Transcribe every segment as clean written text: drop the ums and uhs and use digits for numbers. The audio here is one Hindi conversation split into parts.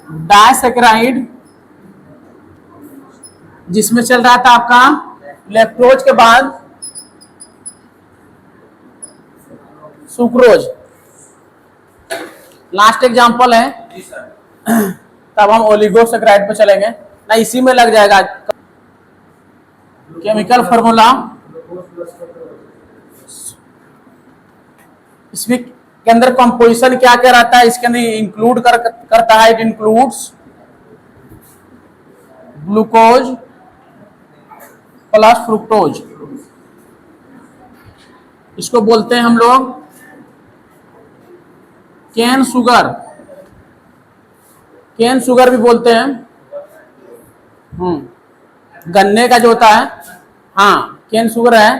डाइसैकेराइड जिसमें चल रहा था आपका लैक्टोज के बाद सुक्रोज। लास्ट एग्जांपल है, तब हम ओलिगोसैकेराइड पे चलेंगे ना, इसी में लग जाएगा। केमिकल फॉर्मूला इसमें के अंदर कंपोजिशन क्या क्या रहता है, इसके अंदर इंक्लूड करता है, it includes glucose plus fructose. इसको बोलते हैं हम लोग केन शुगर, केन शुगर भी बोलते हैं। गन्ने का जो होता है, हाँ केन शुगर है।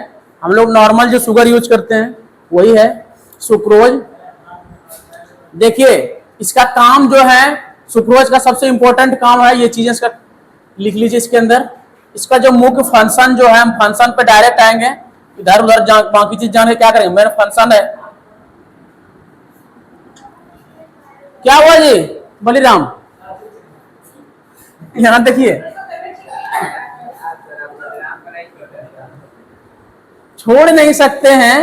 हम लोग नॉर्मल जो शुगर यूज करते हैं वही है सुक्रोज। देखिए इसका काम जो है, सुक्रोज का सबसे इंपॉर्टेंट काम है, ये चीजें इसका लिख लीजिए इसके अंदर। इसका जो मुख्य फंक्शन जो है, हम फंक्शन पे डायरेक्ट आएंगे, इधर उधर बाकी चीज जान के क्या करेंगे। मेरा फंक्शन है, क्या हुआ जी बलिराम, यहां देखिए, छोड़ नहीं सकते हैं,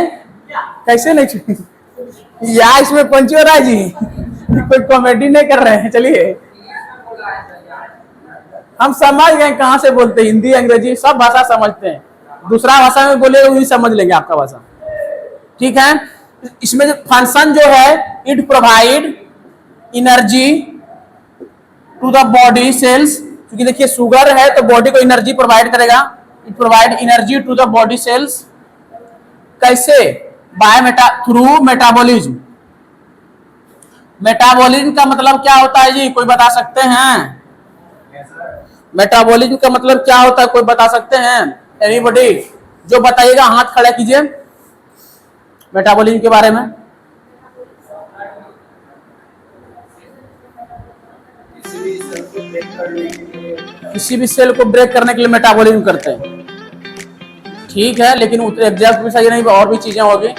कैसे नहीं छोड़ या इसमें पंच हो रहा है जी, कोई कॉमेडी नहीं कर रहे हैं। चलिए हम समझ गए कहां से बोलते हैं, हिंदी अंग्रेजी सब भाषा समझते हैं, दूसरा भाषा में बोले वही समझ लेंगे आपका भाषा, ठीक है। इसमें जो फंक्शन जो है, it provide energy to the body cells, क्योंकि देखिए शुगर है तो बॉडी को एनर्जी प्रोवाइड करेगा। It provide energy to the body cells, कैसे? Through metabolism. मेटाबॉलिज्म का मतलब क्या होता है जी, कोई बता सकते हैं? मेटाबॉलिज्म का मतलब क्या होता है, कोई बता सकते हैं? एनीबॉडी? जो बताइएगा हाथ खड़ा कीजिए मेटाबॉलिज्म के बारे में। किसी भी सेल को ब्रेक करने के लिए मेटाबॉलिज्म करते हैं, ठीक है, लेकिन एग्जैक्ट भी सही नहीं, और भी चीजें होगी।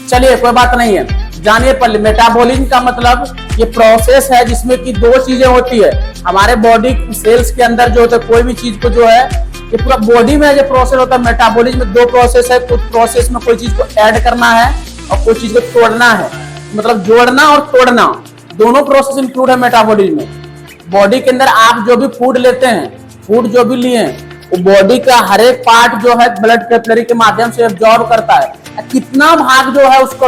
चलिए कोई बात नहीं है, जानिए पहले मेटाबॉलिज्म का मतलब ये प्रोसेस है जिसमें कि दो चीजें होती है हमारे बॉडी सेल्स के अंदर जो होता है, कोई भी चीज को जो है, ये पूरा बॉडी में जो प्रोसेस होता है मेटाबॉलिज्म में दो प्रोसेस है। कुछ प्रोसेस में कोई चीज को ऐड करना है और कोई चीज को तोड़ना है, मतलब जोड़ना और तोड़ना, दोनों प्रोसेस इंक्लूड है मेटाबॉलिज्म में। बॉडी के अंदर आप जो भी फूड लेते हैं, फूड जो भी लिए वो बॉडी का हर एक पार्ट जो है ब्लड कैपिलरी के माध्यम से एब्जॉर्ब करता है, कितना भाग जो है उसको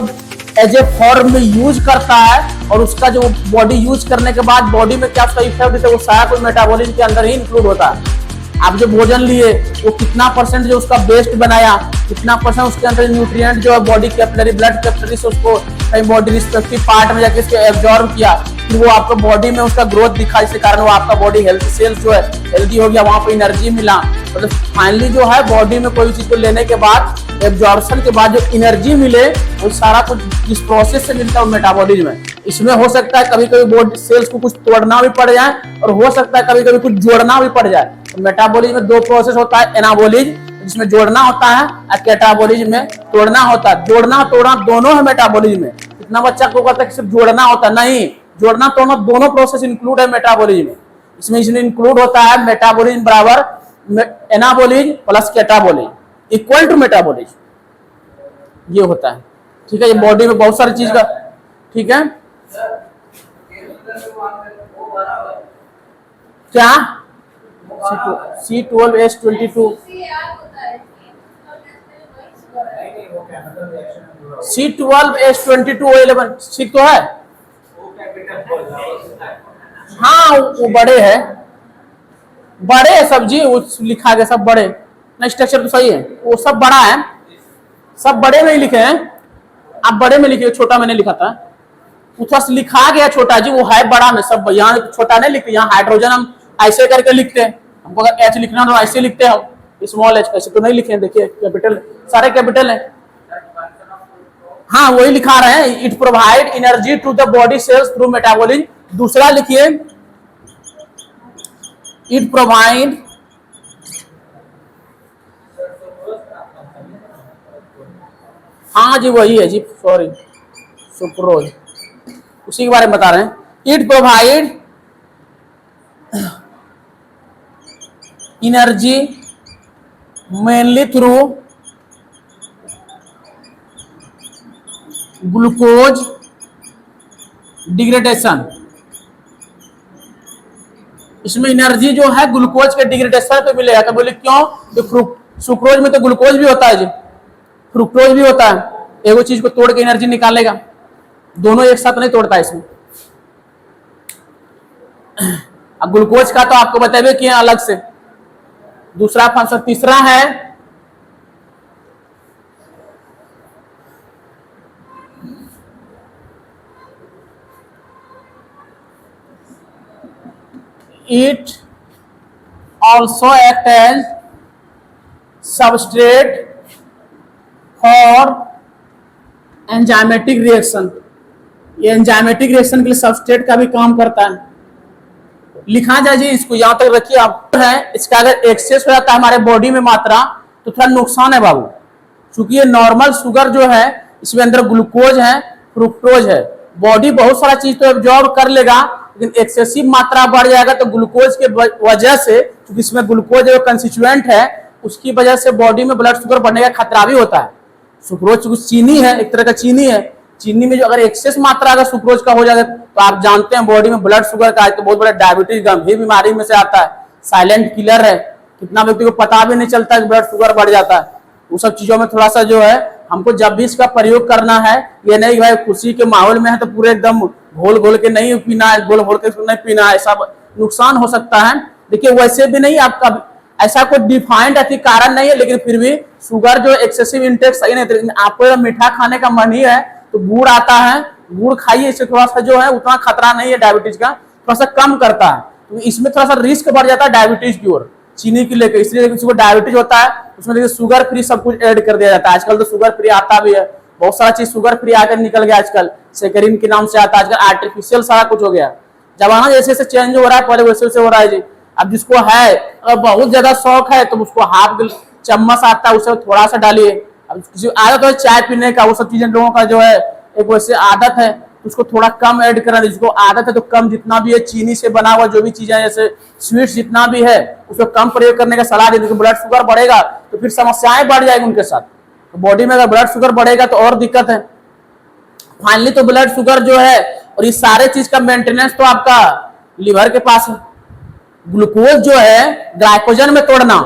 एज ए फॉर्म में यूज करता है, और उसका जो बॉडी यूज करने के बाद बॉडी में क्या उसका इफेक्ट देता है, वो सारा कुछ मेटाबॉलिज्म के अंदर ही इंक्लूड होता है। आप जो भोजन लिए वो कितना परसेंट जो उसका वेस्ट बनाया, कितना परसेंट उसके अंदर न्यूट्रिएंट जो है बॉडी कैपिलरी ब्लड कैपिलरी से उसको कहीं बॉडी रिस्पेक्टिव पार्ट में जाके इसको एब्जॉर्ब किया, फिर वो आपको बॉडी में उसका ग्रोथ दिखा, इसके कारण वो आपका बॉडी हेल्थ सेल्स जो है हेल्दी हो गया, वहां पर एनर्जी मिला। मतलब फाइनली जो है बॉडी में कोई चीज को लेने के बाद एब्जॉर्प्शन के बाद जो एनर्जी मिले वो सारा कुछ इस प्रोसेस से मिलता है मेटाबॉलिज्म में। इसमें हो सकता है कभी कभी बॉडी सेल्स को कुछ तोड़ना भी पड़ जाए, और हो सकता है कभी कभी कुछ जोड़ना भी पड़ जाए। तो मेटाबॉलिज्म में दो प्रोसेस होता है, एनाबॉलिज्म जिसमें जोड़ना होता है और कैटाबॉलिज्म में तोड़ना होता है। जोड़ना तोड़ना दोनों है मेटाबॉलिज्म में। इतना बच्चा को कहता है कि सिर्फ जोड़ना होता है, नहीं, जोड़ना तोड़ना दोनों प्रोसेस इंक्लूड है मेटाबॉलिज्म में। इसमें इंक्लूड होता है मेटाबॉलिज्म बराबर anabolism plus catabolism equal to metabolism, ये होता है, ठीक है। ये बॉडी में बहुत सारी चीज का, ठीक है। क्या C12H22 C12H22O11 ठीक तो है, हाँ वो बड़े है, बड़े है सब्जी वो लिखा गया सब बड़े ना, स्ट्रक्चर तो सही है, वो सब बड़ा है, सब बड़े में ही लिखे हैं। आप बड़े में लिखे, छोटा मैंने लिखा था, थोड़ा लिखा गया छोटा जी, वो है बड़ा में, सब यहाँ छोटा नहीं लिखते। यहाँ हाइड्रोजन हम ऐसे करके लिखते हैं, हमको अगर एच लिखना तो ऐसे लिखते हैं हम, स्मॉल एच, ऐसे तो नहीं लिखे हैं, देखिए कैपिटल सारे कैपिटल है। हाँ वही लिखा रहे हैं, it provide energy to the body cells through metabolism. दूसरा लिखिए, इट प्रोवाइड हाँ जी वही है जी, सॉरी, सुक्रोज, उसी के बारे में बता रहे हैं। It provide energy mainly through glucose degradation. इसमें एनर्जी जो है ग्लूकोज के डिग्रेडेशन पे मिलेगा। तो बोले क्यों? तो सुक्रोज में तो ग्लूकोज भी होता है जी, फ्रुक्टोज भी होता है। एगो चीज को तोड़ के एनर्जी निकालेगा, दोनों एक साथ नहीं तोड़ता है इसमें। अब ग्लूकोज का तो आपको बताइए कि अलग से दूसरा फंक्शन। तीसरा है it also act as substrate for enzymatic reaction. ये एंजाइमेटिक रिएक्शन के लिए सबस्ट्रेट का भी काम करता है। लिखा जाए जी, इसको यहां तक रखिए आप। है इसका अगर एक्सेस हो जाता है हमारे बॉडी में मात्रा तो थोड़ा नुकसान है बाबू, क्योंकि ये नॉर्मल शुगर जो है इसमें अंदर ग्लूकोज है, फ्रुक्टोज है। बॉडी बहुत सारा चीज तो एब्जॉर्ब कर लेगा, लेकिन एक्सेसिव मात्रा बढ़ जाएगा तो ग्लूकोज के वजह से, क्योंकि इसमें ग्लूकोज जो कंस्टिट्यूएंट है उसकी वजह से बॉडी में ब्लड शुगर बढ़ने का खतरा भी होता है। सुक्रोज चीनी है, एक तरह का चीनी है। चीनी में जो अगर एक्सेस मात्रा अगर सुक्रोज का हो जाएगा तो आप जानते हैं बॉडी में ब्लड शुगर का तो बहुत बड़ा डायबिटीज गंभीर बीमारी में से आता है। साइलेंट किलर है, कितना व्यक्ति को पता भी नहीं चलता है ब्लड शुगर बढ़ जाता है। वो सब चीजों में थोड़ा सा जो है हमको जब भी इसका प्रयोग करना है, ये नहीं कि भाई खुशी के माहौल में है तो पूरे एकदम घोल घोल के नहीं पीना है, घोल घोल के नहीं पीना है, सब नुकसान हो सकता है। देखिए वैसे भी नहीं, आपका ऐसा कोई डिफाइंड कारण नहीं है, लेकिन फिर भी शुगर जो एक्सेसिव इंटेक सही नहीं। लेकिन आपको मीठा खाने का मन ही है तो गुड़ आता है, गुड़ खाइए, इससे थोड़ा सा जो है उतना खतरा नहीं है डायबिटीज का, थोड़ा सा कम करता है। तो इसमें थोड़ा सा रिस्क बढ़ जाता है डायबिटीज की ओर चीनी की लेकर, इसलिए किसी को डायबिटीज होता है उसमें देखिए शुगर फ्री सब कुछ ऐड कर दिया जाता है। आजकल तो शुगर फ्री आता भी है, बहुत सारा चीज शुगर फ्री आकर निकल गया आजकल, सेकरिन के नाम से आता है। आजकल आर्टिफिशियल सारा कुछ हो गया। जमाना जैसे जैसे चेंज हो रहा है, पहले वैसे वैसे हो रहा है जी। अब जिसको है अगर बहुत ज्यादा शौक है तो उसको हाफ चम्मच आता है उसे थोड़ा सा डालिए। अब किसी आदत है चाय पीने का, वो सब चीजें लोगों का जो है एक वैसे आदत है, उसको थोड़ा कम ऐड करना। जिसको आदत है तो कम, जितना भी है चीनी से बना हुआ जो भी चीजें जैसे स्वीट्स जितना भी है उसको कम प्रयोग करने का सलाह देती है। ब्लड शुगर बढ़ेगा तो फिर समस्याएं बढ़ जाएगी उनके साथ। तो बॉडी में अगर ब्लड शुगर बढ़ेगा तो और दिक्कत है। फाइनली तो ब्लड शुगर जो है और ये सारे चीज का मेंटेनेंस तो आपका लीवर के पास है। ग्लूकोज जो है ग्लाइकोजन में तोड़ना,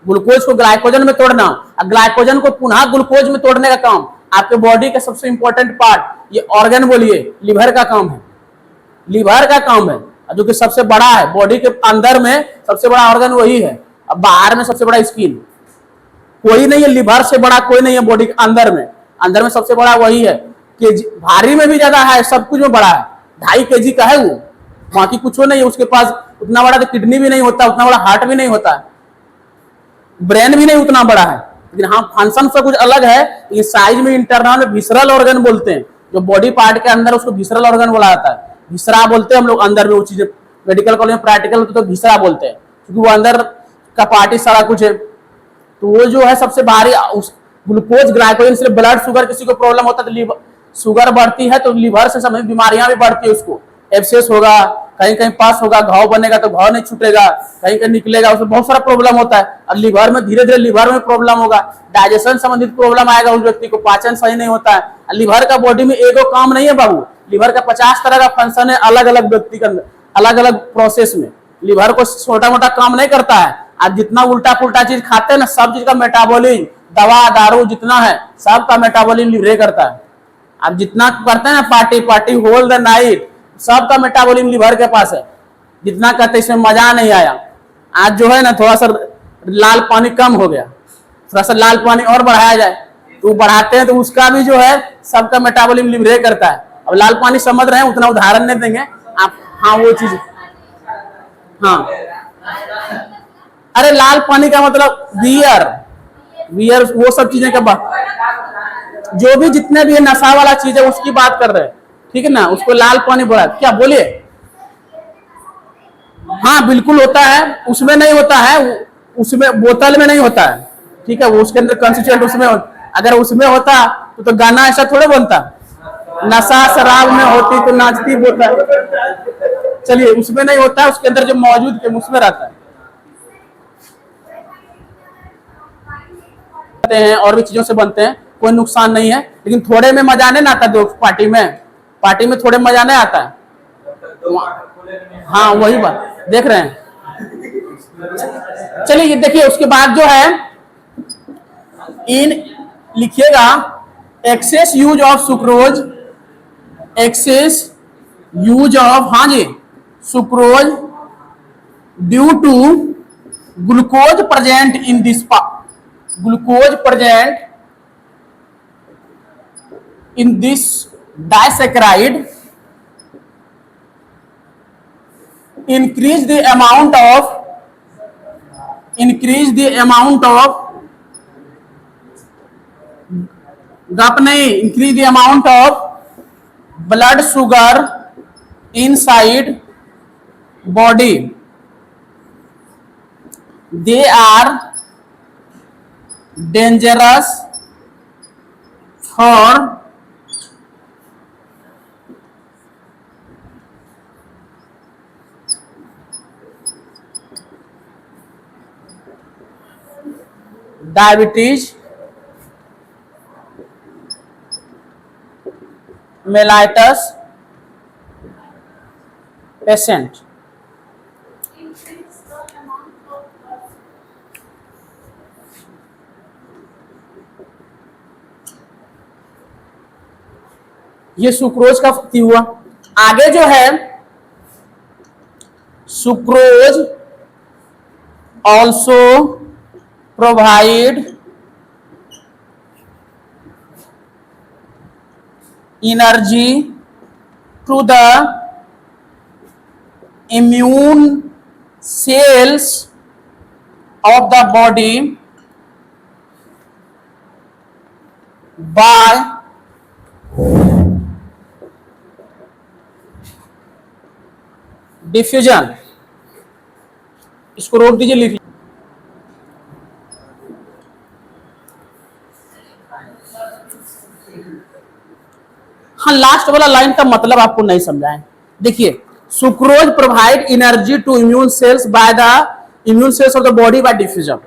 ग्लूकोज को ग्लाइकोजन में तोड़ना, और ग्लाइकोजन को पुनः ग्लूकोज में तोड़ने का काम आपके बॉडी का सबसे इंपॉर्टेंट पार्ट ये ऑर्गन बोलिए लीवर का काम है। लीवर का काम है जो कि सबसे बड़ा है बॉडी के अंदर में, सबसे बड़ा ऑर्गन वही है। अब बाहर में सबसे बड़ा स्किन, कोई नहीं है लीवर से बड़ा, कोई नहीं है बॉडी के अंदर में। अंदर में सबसे बड़ा वही है। केजी भारी में भी ज्यादा है, सब कुछ में बड़ा है, 2.5 kg का है वो, बाकी कुछ नहीं है उसके पास। उतना बड़ा तो किडनी भी नहीं होता, उतना बड़ा हार्ट भी नहीं होता, ब्रेन भी नहीं उतना बड़ा है। लेकिन हाँ फंक्शन से कुछ अलग है। ये साइज में इंटरनल में विसरल ऑर्गन बोलते हैं, जो बॉडी पार्ट के अंदर उसको विसरल ऑर्गन बोला जाता है। विसरा बोलते हैं हम लोग अंदर में वो चीजें, मेडिकल कॉलेज में प्रैक्टिकल होते तो विसरा बोलते हैं, क्योंकि वो अंदर का पार्ट ही सारा कुछ है। तो वो जो है सबसे भारी ग्लूकोज ग्लाइकोजन से ब्लड शुगर किसी को प्रॉब्लम होता है तो शुगर बढ़ती है तो लीवर से संबंधित बीमारियां भी बढ़ती है। उसको एब्सेस होगा, कहीं कहीं पास होगा, घाव बनेगा तो घाव नहीं छूटेगा, कहीं कहीं निकलेगा, उसमें बहुत सारा प्रॉब्लम होता है। और लीवर में धीरे धीरे लीवर में प्रॉब्लम होगा, डाइजेशन संबंधित प्रॉब्लम आएगा, उस व्यक्ति को पाचन सही नहीं होता है। लीवर का बॉडी में एगो काम नहीं है बाबू, लीवर का 50 तरह का फंक्शन है अलग अलग व्यक्ति का, अलग अलग प्रोसेस में। लीवर को छोटा मोटा काम नहीं करता है। आप जितना उल्टा पुल्टा चीज खाते हैं ना, सब चीज का मेटाबॉलिज्म, दवा दारू जितना है सबका मेटाबॉलिज्म लीवर करता है। आप जितना करते हैं ना party party whole the night, सबका मेटाबॉलिज्म लीवर के पास है। जितना करते इसमें मजा नहीं आया। आज जो है ना थोड़ा सा लाल पानी कम हो गया, थोड़ा सा लाल पानी और बढ़ाया जाए तो बढ़ाते हैं तो उसका भी जो है सबका मेटाबॉलिज्म लीवर करता है। अब लाल पानी समझ रहे हैं, उतना उदाहरण नहीं देंगे आप। हाँ वो चीज, हाँ अरे लाल पानी का मतलब बियर, बियर वो सब चीजें का बात, जो भी जितने भी नशा वाला चीज है उसकी बात कर रहे हैं, ठीक है ना, उसको लाल पानी बोला। क्या बोलिए? हाँ बिल्कुल होता है, उसमें नहीं होता है, उसमें बोतल में नहीं होता है, ठीक है, वो उसके अंदर कंस्टिट्यूएंट उसमें अगर उसमें होता तो गाना ऐसा थोड़े बनता, नशा शराब में होती तो नाचती बोलता है। चलिए उसमें नहीं होता है, उसके अंदर जो मौजूद के उसमें रहता है और भी चीजों से बनते हैं, कोई नुकसान नहीं है। लेकिन थोड़े में मजा नहीं आता दोस्त, पार्टी में थोड़े मजा नहीं आता है। हाँ वही बात देख रहे हैं। चलिए ये देखिए, उसके बाद जो है इन लिखिएगा excess use of sucrose, excess use of, हाँ जी, sucrose due to glucose present in this, glucose present in this disaccharide increase the amount of गप नहीं, increase the amount of blood sugar inside body. They are dangerous for diabetes mellitus patient. ये सुक्रोज का हुआ। आगे जो है sucrose also provide energy to the immune cells of the body by diffusion। इसको रोक दीजिए, लिख। हाँ लास्ट वाला लाइन का मतलब आपको नहीं समझाएं। देखिए sucrose provide energy to immune cells by the immune cells of the body by diffusion.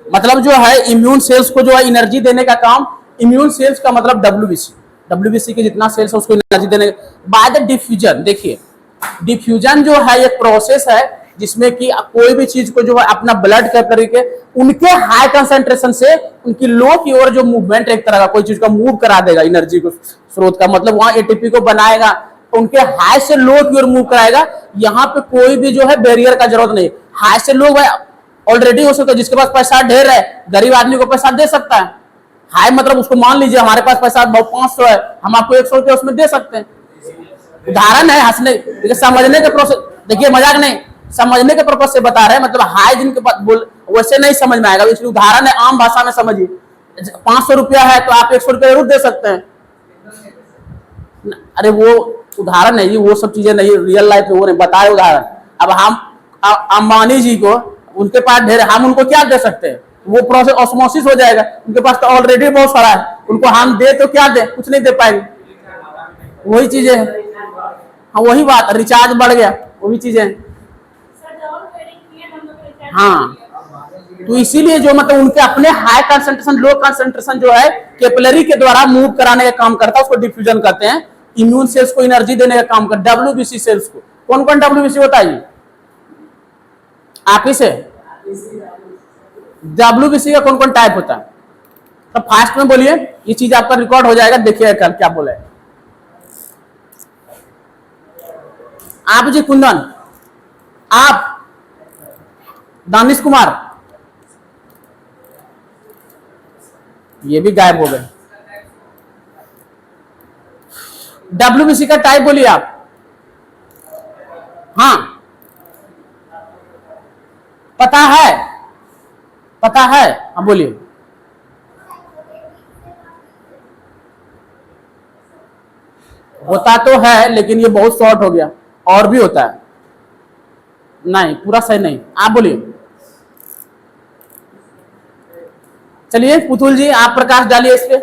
मतलब जो है इम्यून सेल्स को जो है एनर्जी देने का काम, इम्यून सेल्स का मतलब डब्ल्यूबीसी के जितना सेल्स है उसको एनर्जी देने बाय द डिफ्यूजन। देखिए डिफ्यूजन जो है एक प्रोसेस है जिसमें कि कोई भी चीज को जो है अपना ब्लड कैपिलरी के उनके हाई कंसंट्रेशन से उनकी लो की ओर जो मूवमेंट एक तरह का कोई चीज का मूव करा देगा, एनर्जी को स्रोत का मतलब वहां एटीपी को बनाएगा, उनके हाई से लो की ओर मूव कराएगा। यहाँ पे कोई भी जो है बैरियर का जरूरत नहीं, हाई से लो ऑलरेडी हो सकता है, जिसके पास पैसा ढेर है गरीब आदमी को पैसा दे सकता है। हाई मतलब उसको मान लीजिए हमारे पास पैसा 500 है, हम आपको 100 रुपया उसमें दे सकते हैं। उदाहरण है, हंसने समझने के प्रोसेस, देखिए मजाक नहीं, समझने के पर्पज से बता रहे हैं। मतलब हाई जिनके पास वैसे नहीं समझ में आएगा, इसलिए उदाहरण है, आम भाषा में समझिए। 500 रुपया है तो आप 100 रुपया जरूर दे सकते हैं। अरे वो उदाहरण है जी, वो सब चीजें नहीं, रियल लाइफ में वो नहीं बताए उदाहरण। अब हम अंबानी जी को, उनके पास ढेर, हम उनको क्या दे सकते हैं? वो प्रोसेस ऑस्मोसिस हो जाएगा, उनके पास तो ऑलरेडी बहुत सारा है, उनको हम दे तो क्या दे, कुछ नहीं दे पाएंगे। वही चीजें हैं, हाँ वही बात, रिचार्ज बढ़ गया, वही चीजें हैं। हाँ तो इसीलिए जो मतलब उनके अपने हाई कंसंट्रेशन लो कंसंट्रेशन जो है कैपिलरी के द्वारा मूव कराने का काम करता है, उसको डिफ्यूजन कहते हैं। इम्यून सेल्स को एनर्जी देने का काम करता है। डब्ल्यूबीसी सेल्स को कौन कौन डब्ल्यूबीसी होता है? आप ही से डब्ल्यूबीसी का कौन कौन टाइप होता है? तो फास्ट में बोलिए, ये चीज आपका रिकॉर्ड हो जाएगा, देखिए कल क्या बोले आप जी। कुंदन, आप दानिश कुमार, ये भी गायब हो गए। डब्ल्यूबीसी का टाइप बोलिए आप। हाँ पता है, पता है, हाँ बोलिए। होता तो है लेकिन ये बहुत शॉर्ट हो गया, और भी होता है, नहीं पूरा सही नहीं। आप बोलिए। चलिए पुतुल जी आप प्रकाश डालिए इस पे।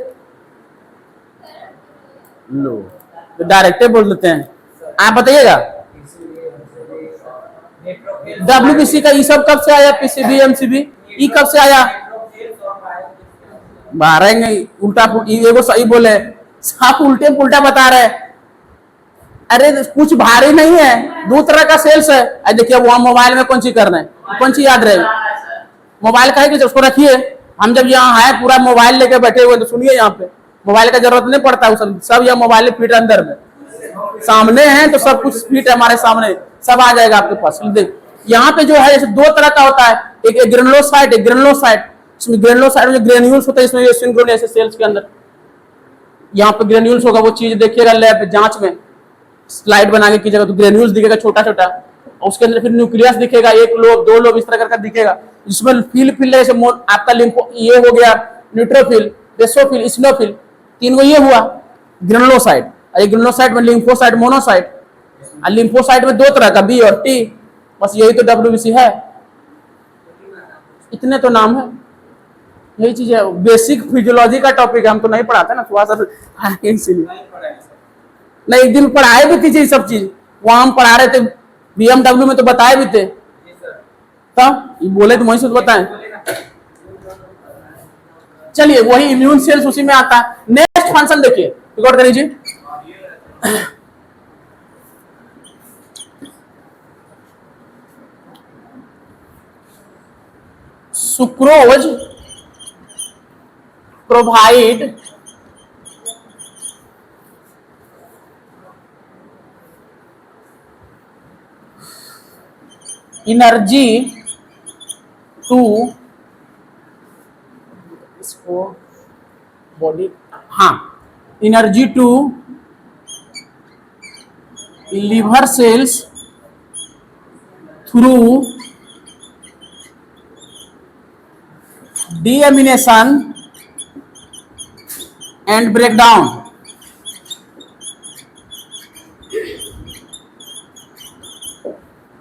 लो, तो डायरेक्ट बोल देते हैं। आप बताइएगा WBC का ई सब कब से आया, PCB MCB ई कब से आया? बारह उल्टा ये वो सही बोले, आप उल्टे पुल्टा बता रहे। अरे कुछ भारी नहीं है, दो तरह का सेल्स है। देखिए वो मोबाइल में कौन सी करना है, कौन सी याद रहे? मोबाइल का है कि उसको रखिए। हम जब यहाँ आए पूरा मोबाइल लेके बैठे हुए तो सुनिए, यहाँ पे मोबाइल का जरूरत नहीं पड़ता, सब यह मोबाइल फिट अंदर में सामने हैं, तो सब कुछ फिट है हमारे सामने, सब आ जाएगा आपके पास। देख यहाँ पे जो है जैसे दो तरह का होता है, एक ग्रेनुलोसाइट, एक ग्रेनुलोसाइट। इसमें ग्रेनुलोसाइट में ग्रेन्यूल्स होता है, इसमें सिंक्रोन ऐसे सेल्स के अंदर यहाँ पे ग्रेन्यूल्स होगा। वो चीज देखिएगा लैब जांच में, स्लाइड बना के कीजिएगा तो ग्रेन्यूल्स दिखेगा छोटा छोटा, और उसके अंदर फिर न्यूक्लियस दिखेगा, एक लोब दो लोब इस तरह करके दिखेगा, जिसमें फिल जैसे आपका लिम्फो ये हो गया, न्यूट्रोफिल, बेसोफिल, इसिनोफिल, तीन को ये हुआ ग्रेनुलोसाइट। ग्रेनुलोसाइट में लिम्फोसाइट, मोनोसाइट। लिम्फोसाइट में दो तरह का, बी और टी, बस यही तो WBC है। इतने तो नाम है, यही चीज है। बेसिक फिजियोलॉजी का टॉपिक है, हम तो नहीं पढ़ाते ना थोड़ा सा, इसीलिए नहीं। एक दिन पढ़ाए भी थी सब चीज, वहां हम पढ़ा रहे थे BMW में, तो बताए भी थे तब बोले तो वहीं से बताएं। चलिए वही इम्यून सेल्स उसी में आता है। नेक्स्ट फंक्शन देखिए, रिकॉर्ड कर लीजिए। सुक्रोज प्रोवाइड एनर्जी टू, इसको बॉडी, हाँ, energy to liver cells through deamination and breakdown.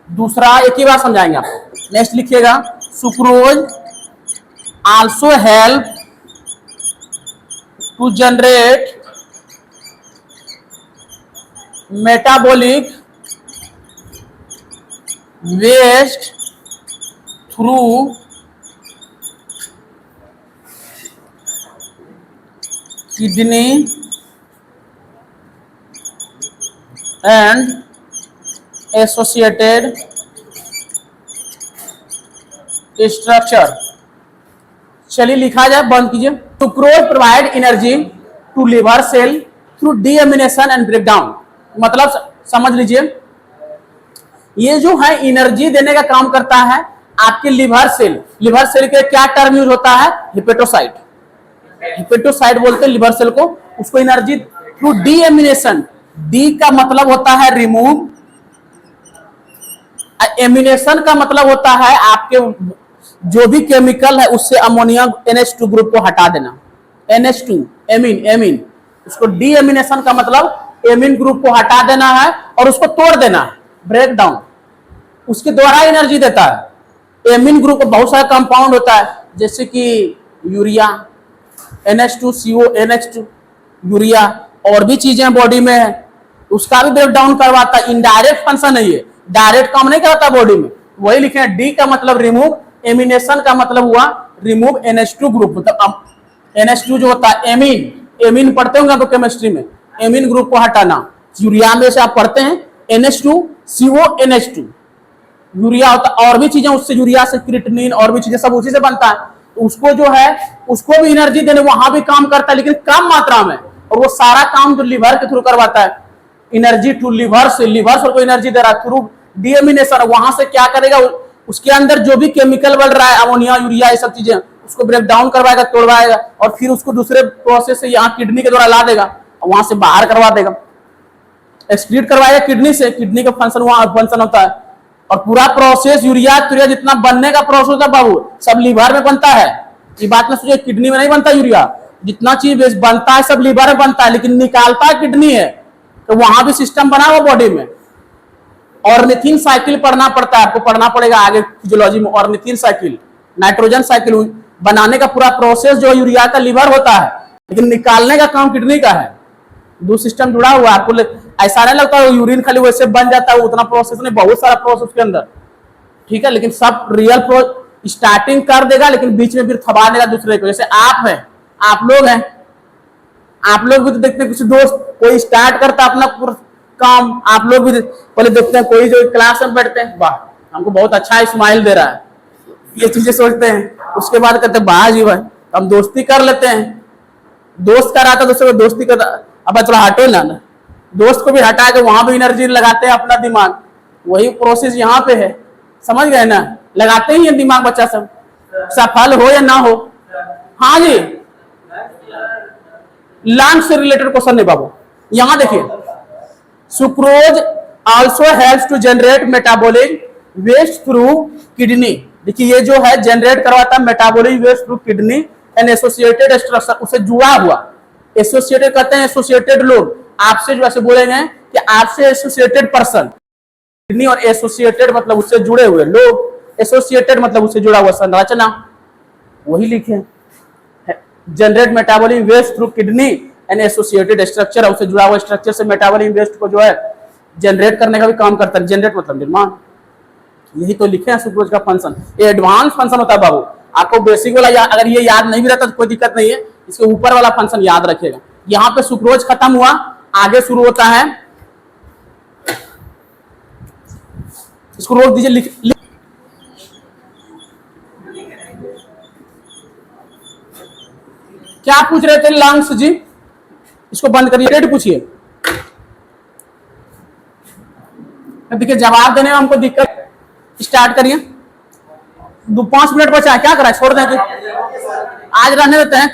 दूसरा एक ही बार समझाएंगे आपको। नेक्स्ट लिखिएगा, sucrose also help to generate metabolic waste through kidney and associated structure. चलिए लिखा जाए, बंद कीजिए। Sucrose provide energy to liver cell through deamination and breakdown. मतलब समझ लीजिए, ये जो है एनर्जी देने का काम करता है आपके लिवर सेल। लिवर सेल के क्या टर्म यूज होता है? हिपेटोसाइट। हिपेटोसाइट बोलते हैं लिवर सेल को। उसको एनर्जी थ्रू डीएमिनेशन, डी का मतलब होता है रिमूव, एमिनेशन का मतलब होता है आपके जो भी केमिकल है उससे अमोनिया NH2 ग्रुप को हटा देना। NH2 एमीन, एमीन, उसको डीएमिनेशन का मतलब एमीन ग्रुप को हटा देना है और उसको तोड़ देना है, ब्रेक डाउन। उसके द्वारा एनर्जी देता है। एमीन ग्रुप का बहुत सारा कंपाउंड होता है, जैसे कि यूरिया, NH2CO, NH2, यूरिया, और भी चीजें बॉडी में है, उसका भी ब्रेक डाउन करवाता है। इनडायरेक्ट फंक्शन है ये, डायरेक्ट काम नहीं करता बॉडी में। वही लिखे हैं, डी का मतलब रिमूव, एमिनेशन का मतलब हुआ रिमूव NH2 ग्रुप। मतलब NH2 जो होता है एमीन, एमीन पढ़ते होंगे तो केमिस्ट्री में, एमीन ग्रुप को हटाना। यूरिया में से आप पढ़ते हैं NH2CO, NH2, यूरिया होता है। और भी चीजें उससे, यूरिया से क्रिएटिनिन और भी चीजें सब उसी से बनता है। उसको जो है उसको भी एनर्जी देने वहां भी काम करता है, लेकिन कम मात्रा में, और वो सारा काम जो लिवर के थ्रू करवाता है। एनर्जी टू लिवर से, लिवर से को एनर्जी दे रहा है थ्रू डीएमिनेशन। वहां से क्या करेगा, उसके अंदर जो भी केमिकल बढ़ रहा है, अमोनिया, यूरिया, ये सब चीजें, उसको ब्रेक डाउन करवाएगा, तोड़वाएगा, और फिर उसको दूसरे प्रोसेस से यहाँ किडनी के द्वारा ला देगा, वहां से बाहर करवा देगा, एक्सक्रीट करवाएगा किडनी से। किडनी का फंक्शन वहां फंक्शन होता है। और पूरा प्रोसेस यूरिया जितना बनने का प्रोसेस होता है बाबू, सब लीवर में बनता है। ये बात ना सोचिए किडनी में नहीं बनता यूरिया, जितना चीज बनता है सब लीवर में बनता है, लेकिन निकालता है किडनी है। तो वहां भी सिस्टम बना हुआ बॉडी में। ऑर्निथिन साइकिल पढ़ना पड़ता है, आपको पढ़ना पड़ेगा आगे फिजियोलॉजी में। ऑर्निथिन साइकिल, नाइट्रोजन साइकिल बनाने का पूरा प्रोसेस जो यूरिया का लीवर होता है, लेकिन निकालने का काम किडनी का है। दूध सिस्टम जुड़ा हुआ है, आपको ऐसा नहीं लगता है यूरिन खाली वैसे बन जाता है, उतना प्रोसेस नहीं, बहुत सारा प्रोसेस के अंदर, ठीक है। लेकिन सब रियल स्टार्टिंग कर देगा, लेकिन बीच में फिर थबा देगा दूसरे को। जैसे आप हैं, आप लोग हैं, आप लोग भी तो देखते हैं कुछ दोस्त कोई स्टार्ट करता है अपना काम, आप लोग भी पहले देखते हैं कोई जो क्लास में बैठते हैं, वाह हमको बहुत अच्छा स्माइल दे रहा है, ये चीजें सोचते हैं। उसके बाद कहते हैं वाह जी भाई, हम दोस्ती कर लेते हैं, दोस्त का रहा था दूसरे को दोस्ती कर, अब थोड़ा हटो ना, दोस्त को भी हटा के वहां भी एनर्जी लगाते हैं अपना दिमाग, वही प्रोसेस यहाँ पे है, समझ गए ना, लगाते ही है दिमाग बच्चा सब, सफल हो या ना हो। हाँ जी, लंग से रिलेटेड क्वेश्चन है बाबू, यहां देखिए, sucrose also helps to generate metabolic waste through kidney. देखिए ये जो है जनरेट करवाता है metabolic waste through kidney and associated structure, उससे जुड़ा हुआ, एसोसिएटेड कहते हैं एसोसिएटेड लोग, आपसे जो ऐसे बोलेंगे कि आपसे एसोसिएटेड पर्सन, किडनी और एसोसिएटेड मतलब उससे जुड़े हुए लोग, एसोसिएटेड मतलब उससे जुड़ा हुआ संरचना, वही लिखे, generate metabolic waste through kidney and associated structure, उससे जुड़ा हुआ स्ट्रक्चर से मेटाबॉलिक वेस्ट को जो है जनरेट करने का भी काम करता है। जनरेट मतलब निर्माण, यही तो लिखे हैं सुक्रोज का फंक्शन, ये एडवांस फंक्शन होता है बाबू। आपको बेसिक वाला अगर ये याद नहीं भी रहता तो कोई दिक्कत नहीं है, इसके ऊपर वाला फंक्शन याद रखिएगा। यहाँ पे सुक्रोज खत्म हुआ, आगे शुरू होता है, इसको रोक दीजिए, लिख क्या पूछ रहे थे लंग्स जी, इसको बंद करिए, रेड पूछिए। देखिए जवाब देने में हमको दिक्कत, स्टार्ट करिए, 5 मिनट बचा है, क्या करा छोड़ दें, आज रहने देते हैं।